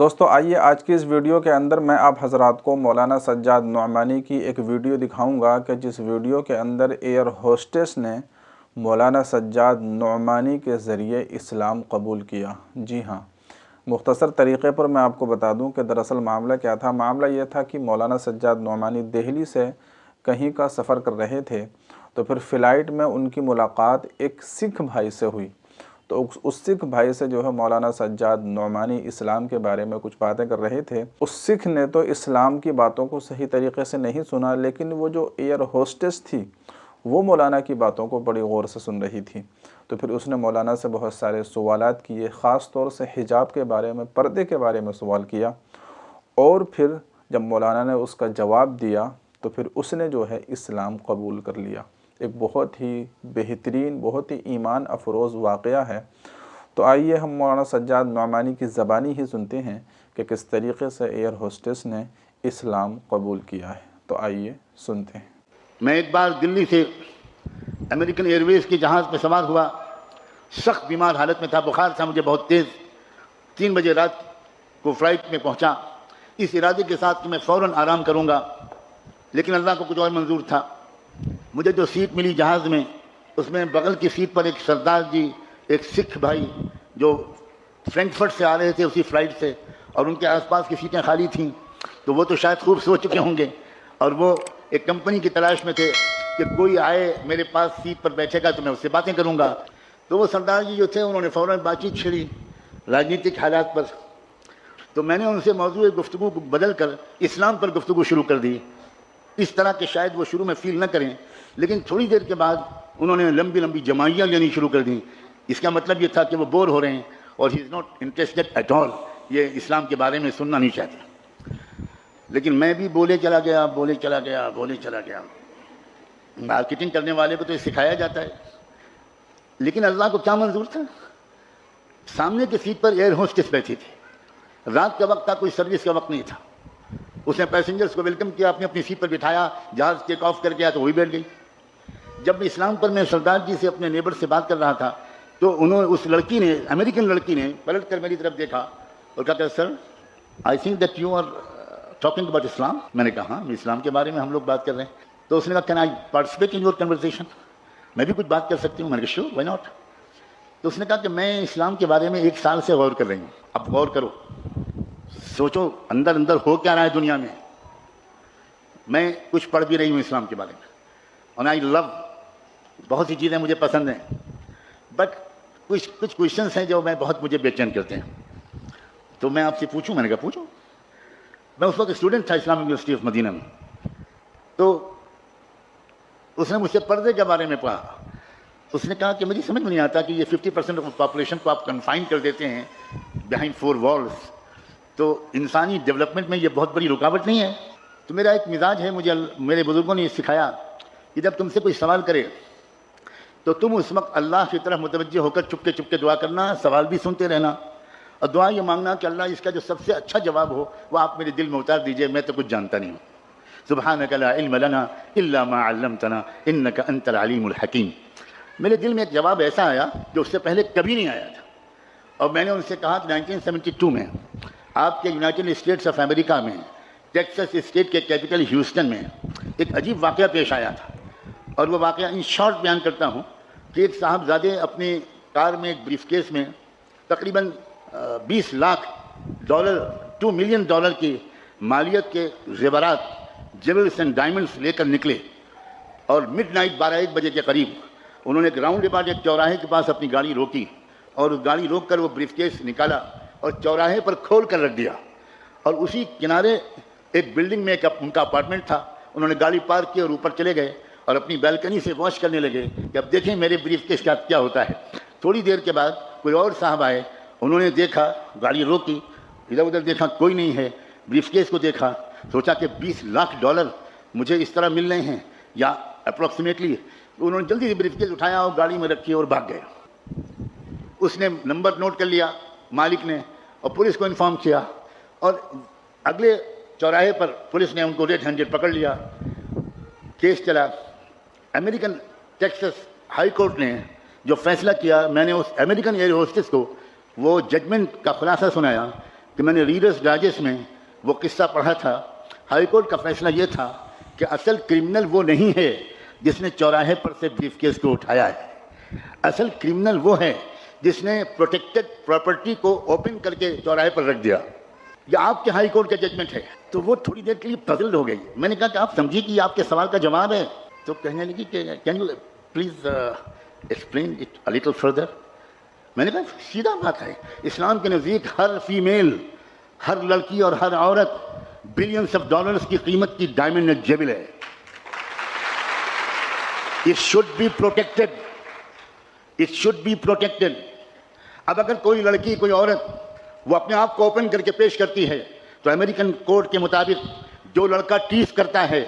دوستو آئیے آج کی اس ویڈیو کے اندر میں آپ حضرات کو مولانا سجاد نعمانی کی ایک ویڈیو دکھاؤں گا کہ جس ویڈیو کے اندر ایئر ہوسٹس نے مولانا سجاد نعمانی کے ذریعے اسلام قبول کیا۔ جی ہاں، مختصر طریقے پر میں آپ کو بتا دوں کہ دراصل معاملہ کیا تھا۔ معاملہ یہ تھا کہ مولانا سجاد نعمانی دہلی سے کہیں کا سفر کر رہے تھے، تو پھر فلائٹ میں ان کی ملاقات ایک سکھ بھائی سے ہوئی۔ تو اس سکھ بھائی سے جو ہے مولانا سجاد نعمانی اسلام کے بارے میں کچھ باتیں کر رہے تھے۔ اس سکھ نے تو اسلام کی باتوں کو صحیح طریقے سے نہیں سنا، لیکن وہ جو ایئر ہوسٹس تھی وہ مولانا کی باتوں کو بڑی غور سے سن رہی تھی۔ تو پھر اس نے مولانا سے بہت سارے سوالات کیے، خاص طور سے حجاب کے بارے میں، پردے کے بارے میں سوال کیا، اور پھر جب مولانا نے اس کا جواب دیا تو پھر اس نے جو ہے اسلام قبول کر لیا۔ ایک بہت ہی بہترین، بہت ہی ایمان افروز واقعہ ہے۔ تو آئیے ہم مولانا سجاد نعمانی کی زبانی ہی سنتے ہیں کہ کس طریقے سے ایئر ہوسٹس نے اسلام قبول کیا ہے۔ تو آئیے سنتے ہیں۔ میں ایک بار دلی سے امریکن ایئر ویز کے جہاز پہ سوار ہوا، سخت بیمار حالت میں تھا، بخار تھا مجھے بہت تیز۔ 3 بجے رات کو فلائٹ میں پہنچا، اس ارادے کے ساتھ کہ میں فوراً آرام کروں گا، لیکن اللہ کو کچھ اور منظور تھا۔ مجھے جو سیٹ ملی جہاز میں، اس میں بغل کی سیٹ پر ایک سردار جی، ایک سکھ بھائی جو فرینکفرٹ سے آ رہے تھے اسی فلائٹ سے، اور ان کے آس پاس کی سیٹیں خالی تھیں، تو وہ تو شاید خوب سو چکے ہوں گے، اور وہ ایک کمپنی کی تلاش میں تھے کہ کوئی آئے میرے پاس سیٹ پر بیٹھے گا تو میں اس سے باتیں کروں گا۔ تو وہ سردار جی جو تھے انہوں نے فوراً بات چیت چھیڑی راجنیتک حالات پر، تو میں نے ان سے موضوع گفتگو کو بدل کر اسلام پر گفتگو شروع کر دی، اس طرح کہ شاید وہ شروع میں فیل نہ کریں، لیکن تھوڑی دیر کے بعد انہوں نے لمبی لمبی جمائیاں لینی شروع کر دیں۔ اس کا مطلب یہ تھا کہ وہ بور ہو رہے ہیں اور he is not interested at all, یہ اسلام کے بارے میں سننا نہیں چاہتے۔ لیکن میں بھی بولے چلا گیا۔ مارکیٹنگ کرنے والے کو تو یہ سکھایا جاتا ہے، لیکن اللہ کو کیا منظور تھا؟ سامنے کی سیٹ پر ایئر ہوسٹس بیٹھی تھی، رات کا وقت تھا، کوئی سروس کا وقت نہیں تھا۔ اس نے پیسنجرز کو ویلکم کیا، اپنی سیٹ پر بٹھایا، جہاز ٹیک آف کر گیا تو وہی بیٹھ گئی۔ جب اسلام پر میں سردار جی سے اپنے نیبر سے بات کر رہا تھا تو اس لڑکی نے، امریکن لڑکی نے پلٹ کر میری طرف دیکھا اور کہا کہ sir I think that you are talking about Islam. میں نے کہا ہاں، اسلام کے بارے میں ہم لوگ بات کر رہے ہیں۔ تو اس نے کہا can I participate in your conversation, میں بھی کچھ بات کر سکتی ہوں؟ میں نے کہا شیور، وائی ناٹ۔ تو اس نے کہا کہ میں اسلام کے بارے میں 1 سال سے غور کر رہی ہوں، اب غور کرو، سوچو اندر ہو کیا رہا ہے دنیا میں۔ میں کچھ پڑھ بھی رہی ہوں اسلام کے بارے میں، اور آئی لو، بہت سی چیزیں مجھے پسند ہیں، بٹ کچھ کویشچنس ہیں جو مجھے بے چین کرتے ہیں۔ تو میں آپ سے پوچھوں؟ میں نے کہا پوچھو۔ میں اس وقت اسٹوڈنٹ تھا اسلامک یونیورسٹی آف مدینہ میں، تو اس نے مجھ سے پردے کے بارے میں پڑھا۔ اس نے کہا کہ مجھے سمجھ میں نہیں آتا کہ یہ 50% آف پاپولیشن کو آپ کنفائن کر دیتے ہیں بیہائنڈ 4 walls، تو انسانی ڈیولپمنٹ میں یہ بہت بڑی رکاوٹ نہیں ہے؟ تو میرا ایک مزاج ہے، مجھے میرے بزرگوں نے یہ سکھایا کہ جب تم سے کوئی سوال کرے تو تم اس وقت اللہ کی طرف متوجہ ہو کر چپکے چپکے دعا کرنا، سوال بھی سنتے رہنا، اور دعا یہ مانگنا کہ اللہ اس کا جو سب سے اچھا جواب ہو وہ آپ میرے دل میں اتار دیجئے، میں تو کچھ جانتا نہیں ہوں۔ سبحانک لا علم لنا الا ما علمتنا انک انت العلیم الحکیم۔ میرے دل میں ایک جواب ایسا آیا جو اس سے پہلے کبھی نہیں آیا تھا، اور میں نے ان سے کہا کہ 1972 میں آپ کے یونائٹڈ اسٹیٹس آف امریکہ میں ٹیکساس اسٹیٹ کے کیپٹل ہیوسٹن میں ایک عجیب واقعہ پیش آیا تھا، اور وہ واقعہ ان شارٹ بیان کرتا ہوں کہ ایک صاحبزادے اپنی کار میں ایک بریف کیس میں تقریباً $20 لاکھ، $2 ملین کی مالیت کے زیورات، جیولز اینڈ ڈائمنڈس لے کر نکلے، اور مڈ نائٹ 12-1 بجے کے قریب انہوں نے ایک راؤنڈ اباؤٹ ایک چوراہے کے پاس اپنی گاڑی روکی، اور اس گاڑی روک کر وہ بریف کیس نکالا اور چوراہے پر کھول کر رکھ دیا، اور اسی کنارے ایک بلڈنگ میں ان کا اپارٹمنٹ تھا، انہوں نے گاڑی پارک کی اور اوپر چلے گئے اور اپنی بالکنی سے واچ کرنے لگے کہ اب دیکھیں میرے بریف کیس کیا ہوتا ہے۔ تھوڑی دیر کے بعد کوئی اور صاحب آئے، انہوں نے دیکھا، گاڑی روکی، ادھر ادھر دیکھا، کوئی نہیں ہے، بریف کیس کو دیکھا، سوچا کہ $20 لاکھ مجھے اس طرح مل رہے ہیں یا اپروکسیمیٹلی، انہوں نے جلدی سے بریف کیس اٹھایا اور گاڑی میں رکھی اور بھاگ گئے۔ اس نے نمبر نوٹ کر لیا مالک نے، اور پولیس کو انفارم کیا، اور اگلے چوراہے پر پولیس نے ان کو ریڈ ہینڈڈ پکڑ لیا، کیس چلا۔ امریکن ٹیکساس ہائی کورٹ نے جو فیصلہ کیا، میں نے اس امریکن ایئر ہوسٹس کو وہ ججمنٹ کا خلاصہ سنایا کہ میں نے ریڈرز ڈائجسٹ میں وہ قصہ پڑھا تھا. ہائی کورٹ کا فیصلہ یہ تھا کہ اصل کرمنل وہ نہیں ہے جس نے چوراہے پر سے بریف کیس کو اٹھایا ہے. اصل کرمنل وہ ہے جس نے پروٹیکٹڈ پراپرٹی کو اوپن کر کے چوراہے پر رکھ دیا. یہ آپ کے ہائی کورٹ کا ججمنٹ ہے. تو وہ تھوڑی دیر کے لیے پزلڈ ہو گئی. میں نے کہا کہ آپ سمجھیے کہ یہ آپ کے سوال کا جواب ہے. تو کہنے لگی کہ can you please explain it a little further. میں نے کہا سیدھا بات ہے, اسلام کے نزدیک ہر فیمیل, ہر لڑکی اور ہر عورت بلینس آف ڈالرز کی قیمت کی ڈائمنڈ جیبل ہے. It should be protected. It should be protected. اب اگر کوئی لڑکی, کوئی عورت وہ اپنے آپ کو اوپن کر کے پیش کرتی ہے تو امریکن کورٹ کے مطابق جو لڑکا ٹیس کرتا ہے,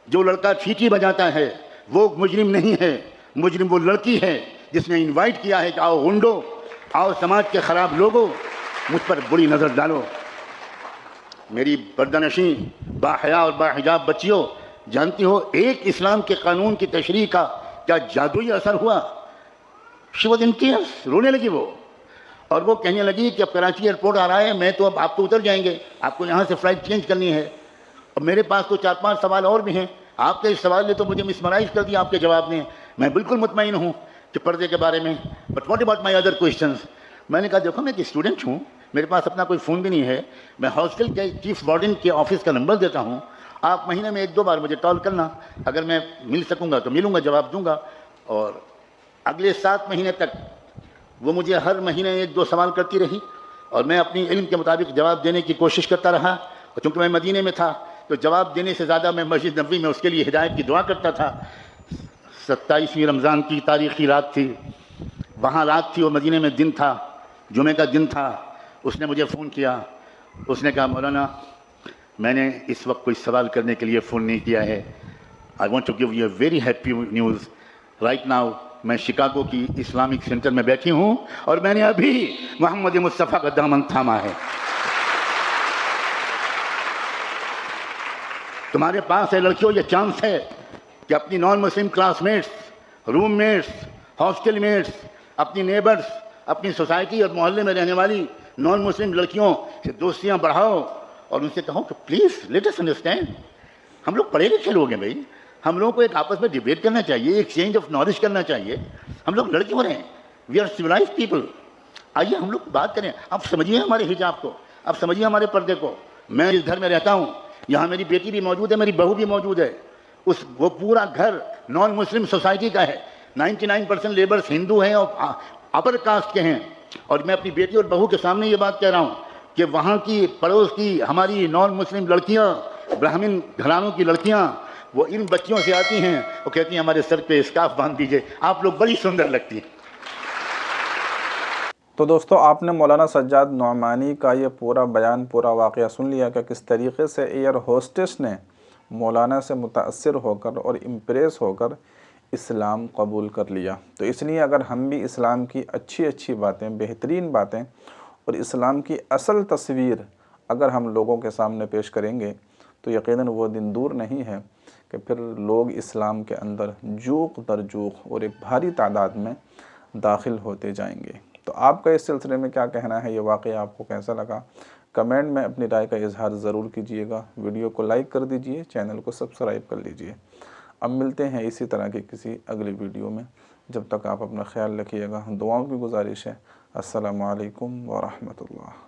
جو لڑکا چیٹی بجاتا ہے, وہ مجرم نہیں ہے. مجرم وہ لڑکی ہے جس نے انوائٹ کیا ہے کہ آؤ غنڈو, آؤ سماج کے خراب لوگوں, مجھ پر بری نظر ڈالو. میری پردہ نشین باحیا اور باحجاب بچیوں, جانتی ہو ایک اسلام کے قانون کی تشریح کا کیا جادوئی اثر ہوا؟ شی واز ان ٹیئرز, رونے لگی وہ. اور وہ کہنے لگی کہ اب کراچی ایئرپورٹ آ رہا ہے, میں تو اب آپ تو اتر جائیں گے, آپ کو یہاں سے فلائٹ چینج کرنی ہے. اور میرے پاس تو 4-5 سوال اور بھی ہیں. آپ کے اس سوال نے تو مجھے مسمرائز کر دیا آپ کے جواب نے. میں بالکل مطمئن ہوں کہ پردے کے بارے میں, but what about my other questions. میں نے کہا دیکھو میں ایک اسٹوڈنٹ ہوں, میرے پاس اپنا کوئی فون بھی نہیں ہے, میں ہاسٹل کے چیف وارڈن کے آفس کا نمبر دیتا ہوں, آپ مہینے میں 1-2 بار مجھے کال کرنا, اگر میں مل سکوں گا تو ملوں گا, جواب دوں گا. اور اگلے 7 مہینے تک وہ مجھے ہر مہینے 1-2 سوال کرتی رہی اور میں اپنی علم کے مطابق جواب دینے کی کوشش کرتا رہا. اور چونکہ میں مدینے میں تھا تو جواب دینے سے زیادہ میں مسجد نبوی میں اس کے لیے ہدایت کی دعا کرتا تھا. 27ویں رمضان کی تاریخی رات تھی, وہاں رات تھی اور مدینے میں دن تھا, جمعے کا دن تھا. اس نے مجھے فون کیا, اس نے کہا مولانا میں نے اس وقت کوئی سوال کرنے کے لیے فون نہیں کیا ہے. I want to give you a very happy news. Right now میں شکاگو کی اسلامک سینٹر میں بیٹھی ہوں اور میں نے ابھی محمد مصطفیٰ کا دامن تھاما ہے. تمہارے پاس ہے لڑکیوں یہ چانس ہے کہ اپنی نان مسلم کلاس میٹس, روم میٹس, ہاسٹل میٹس, اپنی نیبرس, اپنی سوسائٹی اور محلے میں رہنے والی نان مسلم لڑکیوں سے دوستیاں بڑھاؤ اور ان سے کہو کہ پلیز لیٹ اس انڈرسٹینڈ, ہم لوگ پڑھے لکھے لوگ ہیں بھائی, ہم لوگوں کو ایک آپس میں ڈیبیٹ کرنا چاہیے, ایکسچینج آف نالج کرنا چاہیے. ہم لوگ لڑکے ہو رہے ہیں, وی آر سویلائزڈ پیپل. آئیے ہم لوگ بات کریں. آپ سمجھیے ہمارے حجاب کو, آپ سمجھیے ہمارے پردے کو. میں جس گھر میں رہتا ہوں یہاں میری بیٹی بھی موجود ہے, میری بہو بھی موجود ہے. وہ پورا گھر نان مسلم سوسائٹی کا ہے. 99% لیبرس ہندو ہیں اور اپر کاسٹ کے ہیں. اور میں اپنی بیٹی اور بہو کے سامنے یہ بات کہہ رہا ہوں کہ وہاں کی پڑوس کی ہماری نان مسلم لڑکیاں, برہمن گھرانوں کی لڑکیاں, وہ ان بچیوں سے آتی ہیں, وہ کہتی ہیں ہمارے سر پہ اسکارف باندھ دیجئے, آپ لوگ بڑی سندر لگتی ہیں. تو دوستو آپ نے مولانا سجاد نعمانی کا یہ پورا بیان, پورا واقعہ سن لیا کہ کس طریقے سے ایئر ہوسٹس نے مولانا سے متاثر ہو کر اور امپریس ہو کر اسلام قبول کر لیا. تو اس لیے اگر ہم بھی اسلام کی اچھی باتیں, بہترین باتیں اور اسلام کی اصل تصویر اگر ہم لوگوں کے سامنے پیش کریں گے تو یقیناً وہ دن دور نہیں ہے کہ پھر لوگ اسلام کے اندر جوق در جوق اور ایک بھاری تعداد میں داخل ہوتے جائیں گے. تو آپ کا اس سلسلے میں کیا کہنا ہے, یہ واقعہ آپ کو کیسا لگا؟ کمنٹ میں اپنی رائے کا اظہار ضرور کیجئے گا. ویڈیو کو لائک کر دیجئے, چینل کو سبسکرائب کر لیجئے. اب ملتے ہیں اسی طرح کی کسی اگلی ویڈیو میں. جب تک آپ اپنا خیال رکھیے گا. دعاؤں کی گزارش ہے. السلام علیکم ورحمۃ اللہ.